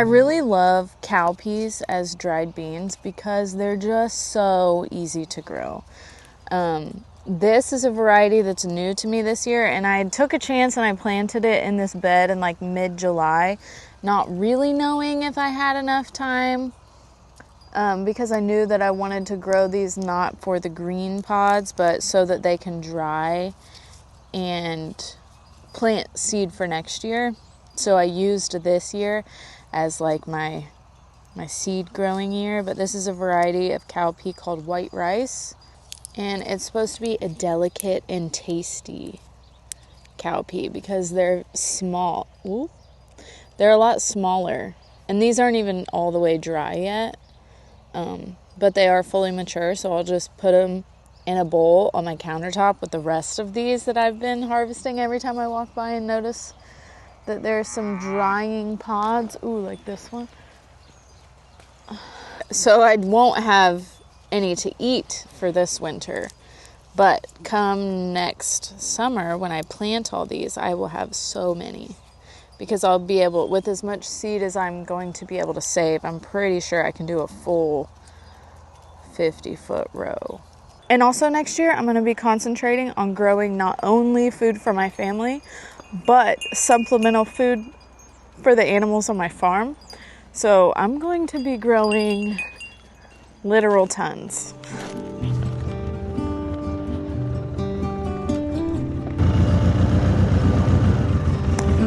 I really love cowpeas as dried beans because they're just so easy to grow. This is a variety that's new to me this year, and I took a chance and I planted it in this bed in like mid-July, not really knowing if I had enough time, because I knew that I wanted to grow these not for the green pods, but so that they can dry and plant seed for next year. So I used this year as like my seed growing year, but this is a variety of cowpea called white rice, and it's supposed to be a delicate and tasty cowpea because they're small. Ooh. They're a lot smaller, and these aren't even all the way dry yet, but they are fully mature, so I'll just put them in a bowl on my countertop with the rest of these that I've been harvesting every time I walk by and notice that there's some drying pods. Ooh, like this one. So I won't have any to eat for this winter, but come next summer when I plant all these, I will have so many, because I'll be able, with as much seed as I'm going to be able to save, I'm pretty sure I can do a full 50-foot row. And also next year, I'm going to be concentrating on growing not only food for my family, but supplemental food for the animals on my farm. So I'm going to be growing literal tons.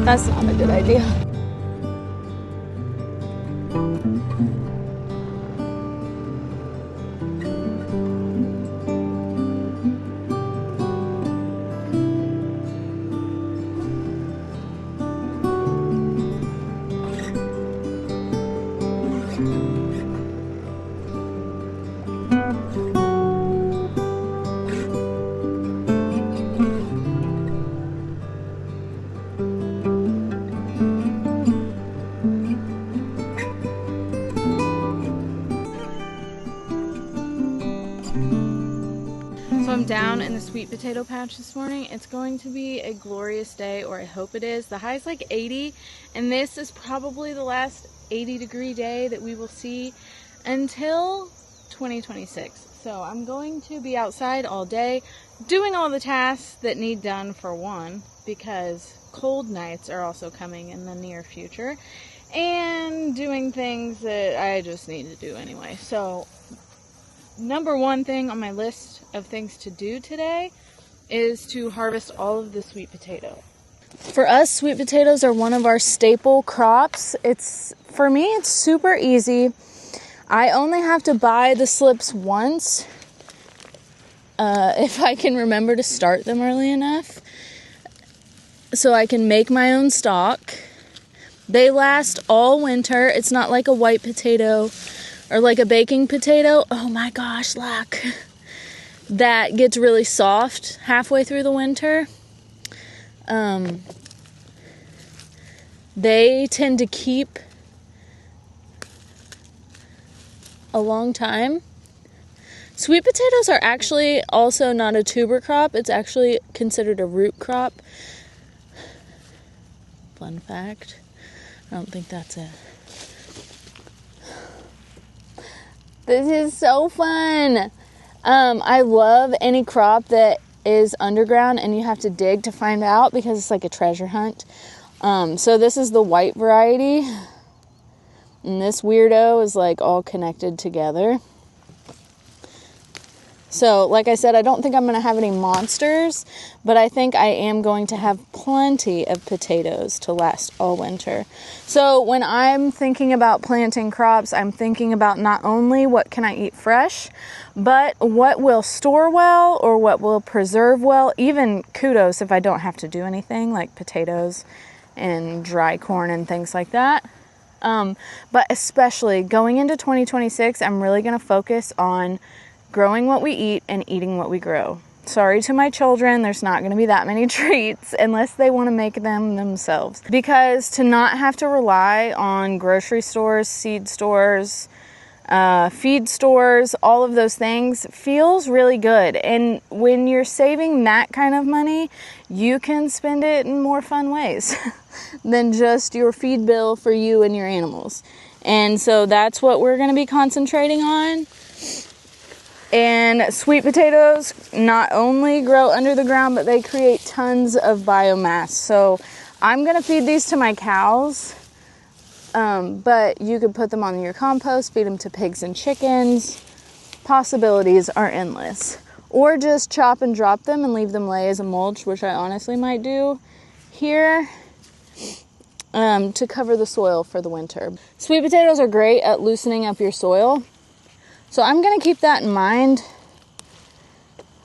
That's not a good idea. So I'm down in the sweet potato patch this morning. It's going to be a glorious day, or I hope it is. The high's like 80, and this is probably the last 80-degree day that we will see until 2026. So I'm going to be outside all day doing all the tasks that need done, for one, because cold nights are also coming in the near future, and doing things that I just need to do anyway. So number one thing on my list of things to do today is to harvest all of the sweet potato. For us, sweet potatoes are one of our staple crops. For me, it's super easy. I only have to buy the slips once, if I can remember to start them early enough, so I can make my own stock. They last all winter. It's not like a white potato or like a baking potato. Oh my gosh, look. That gets really soft halfway through the winter. They tend to keep a long time. Sweet potatoes are actually also not a tuber crop. It's actually considered a root crop. Fun fact. I don't think that's it. This is so fun. I love any crop that is underground and you have to dig to find out, because it's like a treasure hunt. So this is the white variety, and this weirdo is like all connected together. So like I said, I don't think I'm going to have any monsters, but I think I am going to have plenty of potatoes to last all winter. So when I'm thinking about planting crops, I'm thinking about not only what can I eat fresh, but what will store well or what will preserve well. Even kudos if I don't have to do anything, like potatoes and dry corn and things like that. But especially going into 2026, I'm really going to focus on growing what we eat and eating what we grow. Sorry to my children, there's not going to be that many treats unless they want to make them themselves. Because to not have to rely on grocery stores, seed stores, feed stores, all of those things feels really good. And when you're saving that kind of money, you can spend it in more fun ways. than just your feed bill for you and your animals. And so that's what we're going to be concentrating on. And sweet potatoes not only grow under the ground, but they create tons of biomass. So I'm going to feed these to my cows, but you could put them on your compost, feed them to pigs and chickens. Possibilities are endless. Or just chop and drop them and leave them lay as a mulch, which I honestly might do here, to cover the soil for the winter. Sweet potatoes are great at loosening up your soil. So I'm going to keep that in mind,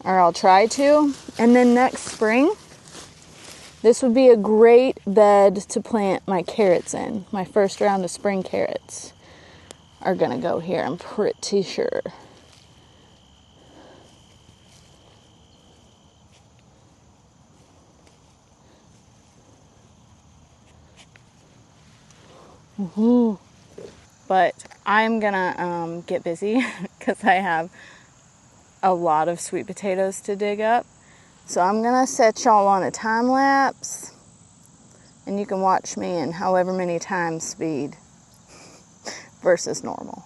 or I'll try to. And then next spring, this would be a great bed to plant my carrots in. My first round of spring carrots are going to go here, I'm pretty sure. Woohoo. But I'm gonna get busy because I have a lot of sweet potatoes to dig up. So I'm gonna set y'all on a time lapse, and you can watch me in however many times speed versus normal.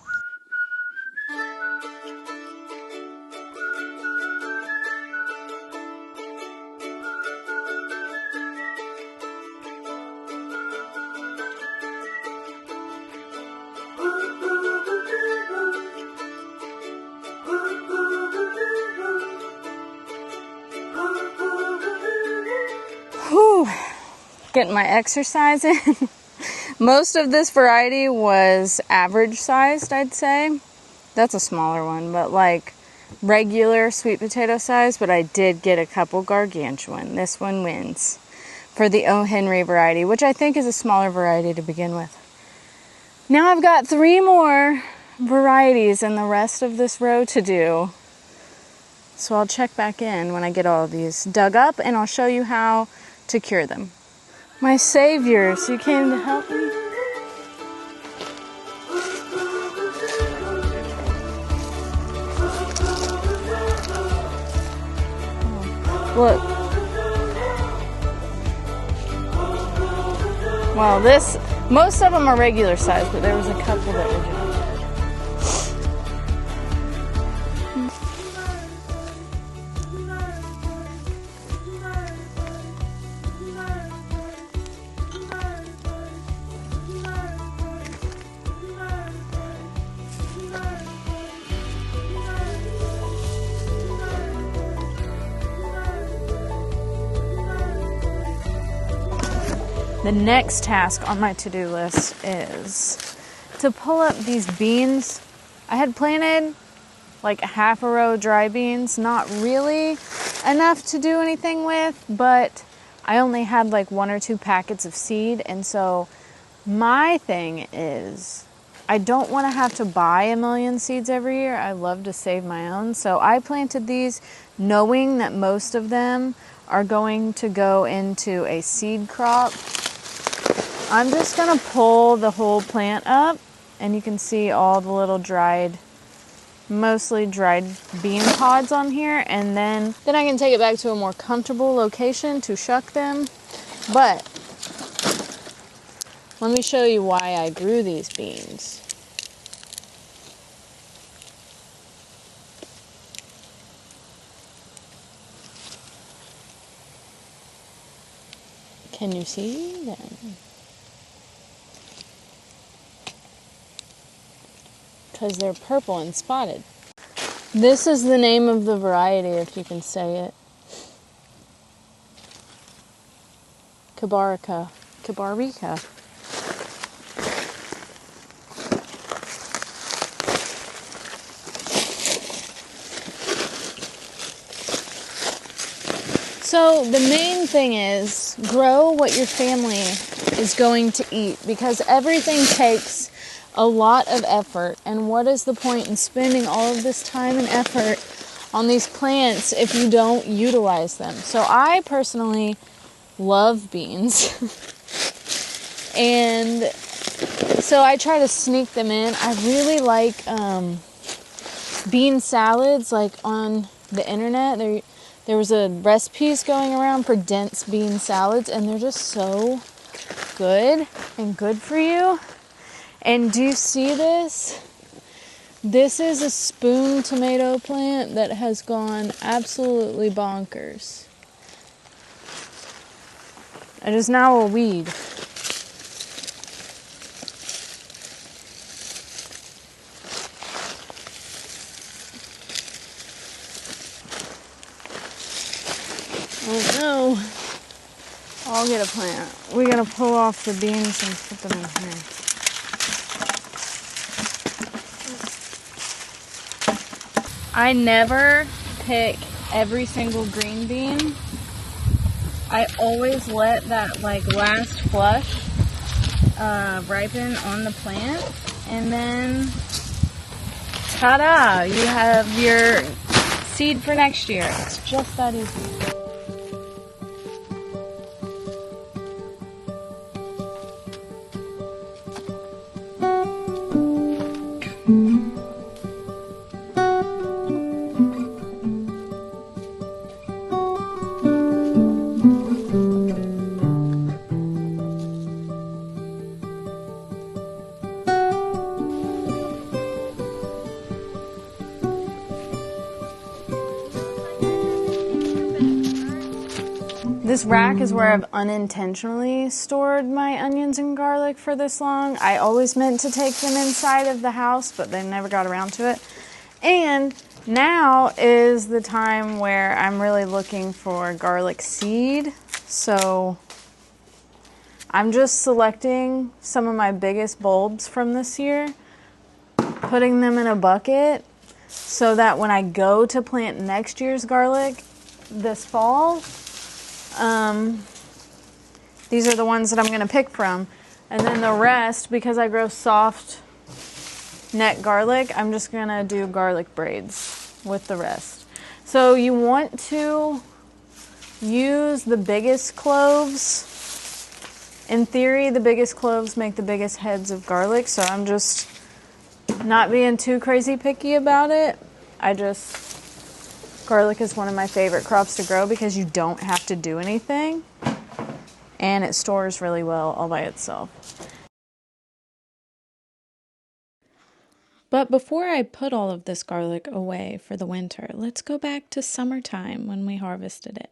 Whew. Getting my exercise in. Most of this variety was average sized, I'd say. That's a smaller one, but like regular sweet potato size. But I did get a couple gargantuan. This one wins for the O. Henry variety, which I think is a smaller variety to begin with. Now I've got 3 more varieties and the rest of this row to do. So I'll check back in when I get all of these dug up, and I'll show you how to cure them. My saviors, you came to help me? Look. Well, most of them are regular size, but there was a couple that were giant. The next task on my to-do list is to pull up these beans. I had planted like a half a row of dry beans, not really enough to do anything with, but I only had like 1 or 2 packets of seed, and so my thing is I don't want to have to buy a million seeds every year. I love to save my own, so I planted these knowing that most of them are going to go into a seed crop. I'm just going to pull the whole plant up, and you can see all the little mostly dried bean pods on here, and then I can take it back to a more comfortable location to shuck them. But let me show you why I grew these beans. Can you see them? Because they're purple and spotted. This is the name of the variety, if you can say it. Cabarica. So the main thing is grow what your family is going to eat, because everything takes a lot of effort, and what is the point in spending all of this time and effort on these plants if you don't utilize them? So I personally love beans and so I try to sneak them in. I really like bean salads. Like on the internet there was a recipes going around for dense bean salads, and they're just so good and good for you. And do you see this? This is a spoon tomato plant that has gone absolutely bonkers. It is now a weed. Oh no. I'll get a plant. We're gonna pull off the beans and put them in here. I never pick every single green bean. I always let that like last flush ripen on the plant, and then ta-da! You have your seed for next year. It's just that easy. This rack is where I've unintentionally stored my onions and garlic for this long. I always meant to take them inside of the house, but they never got around to it. And now is the time where I'm really looking for garlic seed. So I'm just selecting some of my biggest bulbs from this year, putting them in a bucket so that when I go to plant next year's garlic this fall, these are the ones that I'm going to pick from. And then the rest, because I grow soft neck garlic, I'm just going to do garlic braids with the rest. So you want to use the biggest cloves. In theory, the biggest cloves make the biggest heads of garlic, so I'm just not being too crazy picky about it. Garlic is one of my favorite crops to grow because you don't have to do anything and it stores really well all by itself. But before I put all of this garlic away for the winter, let's go back to summertime when we harvested it.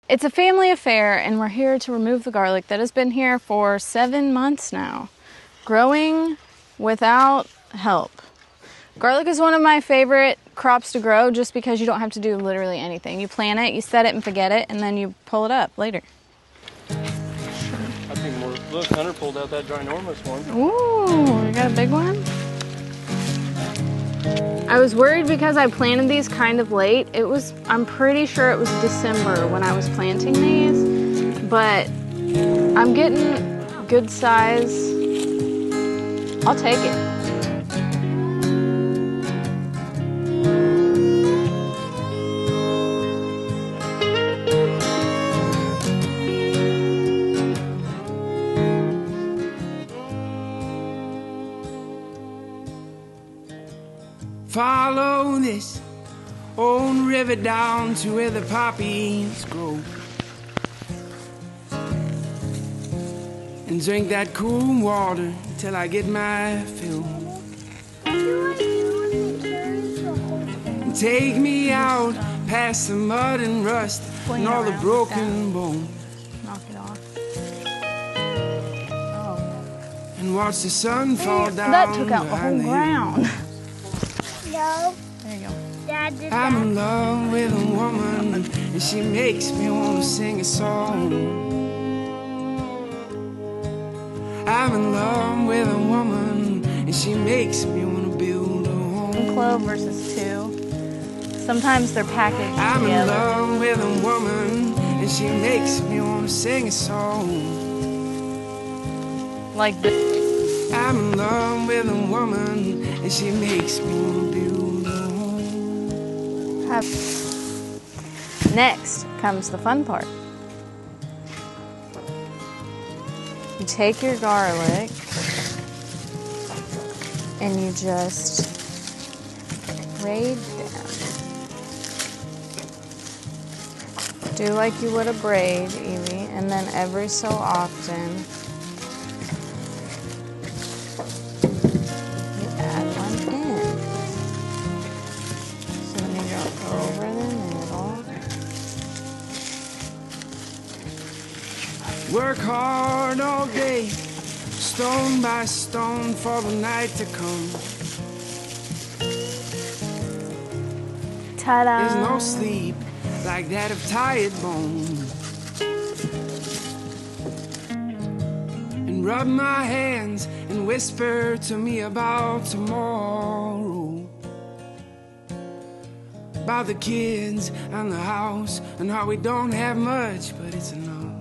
It's a family affair and we're here to remove the garlic that has been here for 7 months now, growing without help. Garlic is one of my favorite crops to grow just because you don't have to do literally anything. You plant it, you set it and forget it, and then you pull it up later. I think more. Look, Hunter pulled out that ginormous one. Ooh, you got a big one? I was worried because I planted these kind of late. I'm pretty sure it was December when I was planting these, but I'm getting good size. I'll take it. Follow this old river down to where the poppies grow, and drink that cool water till I get my fill. And take me out past the mud and rust and all the broken bones. Knock it off. And watch the sun fall down. That took out the whole ground. No. There you go. Dad did I'm that. in love with a woman, and she makes me want to sing a song. I'm in love with a woman, and she makes me want to build a home. One clove versus 2. Sometimes they're packaged I'm in together. love with a woman, and she makes me want to sing a song. Like this. I'm in love with a woman, and she makes me want to build a home. Next comes the fun part. You take your garlic and you just braid them. Do like you would a braid, Evie, and then every so often you add one in. So then you go over the middle. Work hard all day, stone by stone for the night to come. Ta-da! There's no sleep like that of tired bone. And rub my hands and whisper to me about tomorrow, about the kids and the house and how we don't have much, but it's enough.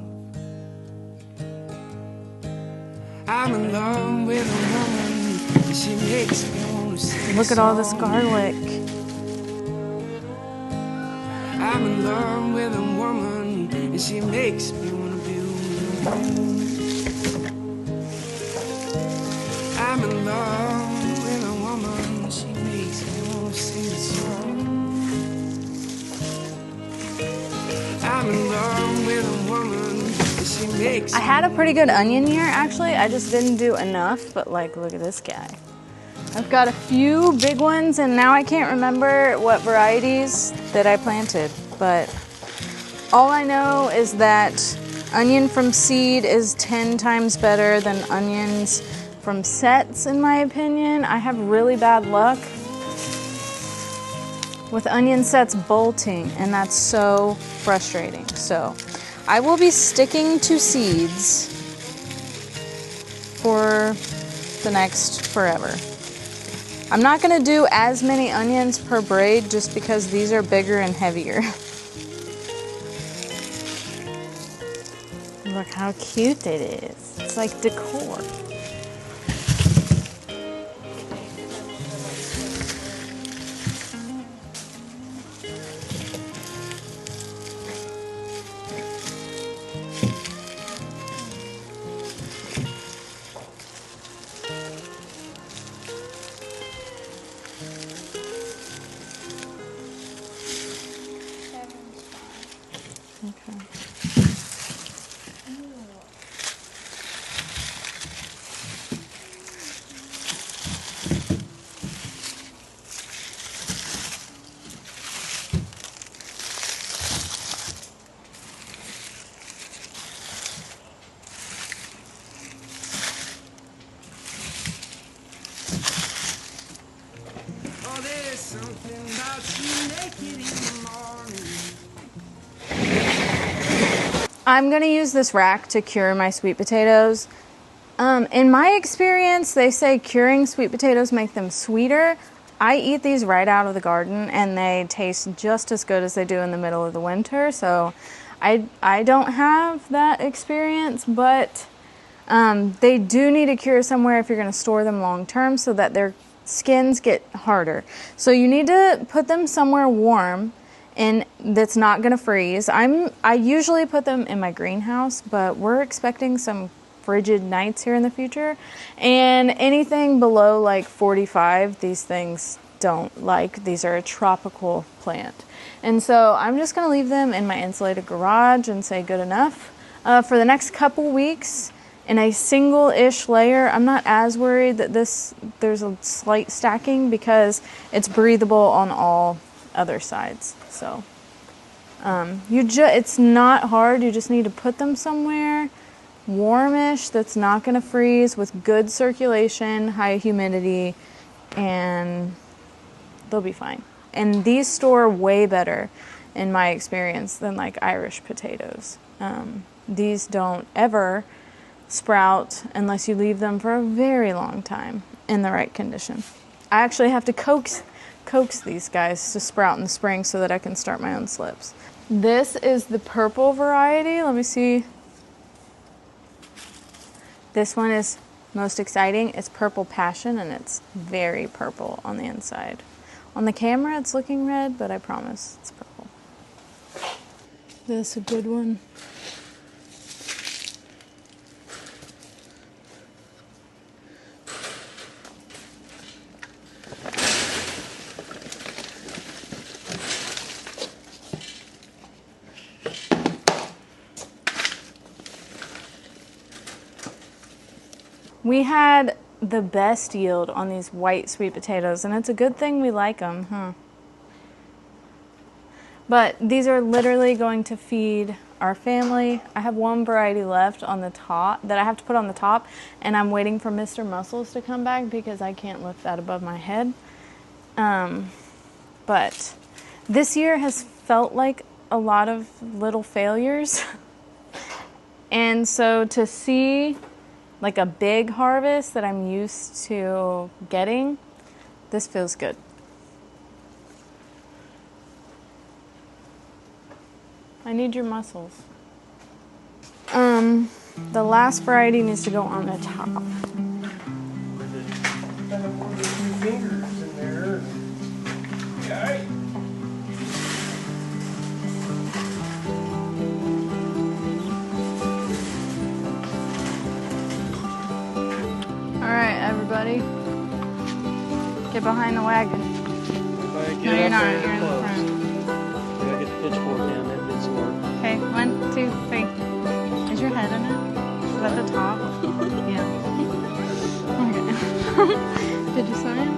I'm in love with a woman and she makes me want to sing. Look at all this garlic. I'm in love with a woman and she makes me want to build a home. I'm in love with a woman, she makes me want to sing a song. I'm in love with a woman and she makes I had a pretty good onion year, actually. I just didn't do enough, but like, look at this guy. I've got a few big ones, and now I can't remember what varieties that I planted, but all I know is that onion from seed is 10 times better than onions from sets, in my opinion. I have really bad luck with onion sets bolting, and that's so frustrating. So I will be sticking to seeds for the next forever. I'm not gonna do as many onions per braid just because these are bigger and heavier. Look how cute it is. It's like decor. Okay. oh, there's something about you naked in the morning. I'm gonna use this rack to cure my sweet potatoes. In my experience, they say curing sweet potatoes make them sweeter. I eat these right out of the garden and they taste just as good as they do in the middle of the winter. So I don't have that experience, but they do need to cure somewhere if you're gonna store them long term so that their skins get harder. So you need to put them somewhere warm and that's not gonna freeze. I usually put them in my greenhouse, but we're expecting some frigid nights here in the future, and anything below like 45 these things don't like. These are a tropical plant, and so I'm just gonna leave them in my insulated garage and say good enough for the next couple weeks in a single-ish layer. I'm not as worried that there's a slight stacking because it's breathable on all other sides. So it's not hard. You just need to put them somewhere warmish that's not going to freeze, with good circulation, high humidity, and they'll be fine. And these store way better in my experience than like Irish potatoes. These don't ever sprout unless you leave them for a very long time in the right condition. I actually have to coax these guys to sprout in the spring so that I can start my own slips. This is the purple variety. Let me see. This one is most exciting. It's Purple Passion, and it's very purple on the inside. On the camera, it's looking red, but I promise it's purple. This is a good one. We had the best yield on these white sweet potatoes, and it's a good thing we like them, huh? But these are literally going to feed our family. I have one variety left on the top that I have to put on the top, and I'm waiting for Mr. Muscles to come back because I can't lift that above my head. But this year has felt like a lot of little failures. And so to see like a big harvest that I'm used to getting, this feels good. I need your muscles. The last variety needs to go on the top. Fingers in there. Okay. All right, everybody. Get behind the wagon. No, you're not. You're in the front. I gotta get the pitchfork down. That bit's smart. Okay, 1, 2, 3. Is your head in it? Is that the top? Yeah. Okay. Did you sign?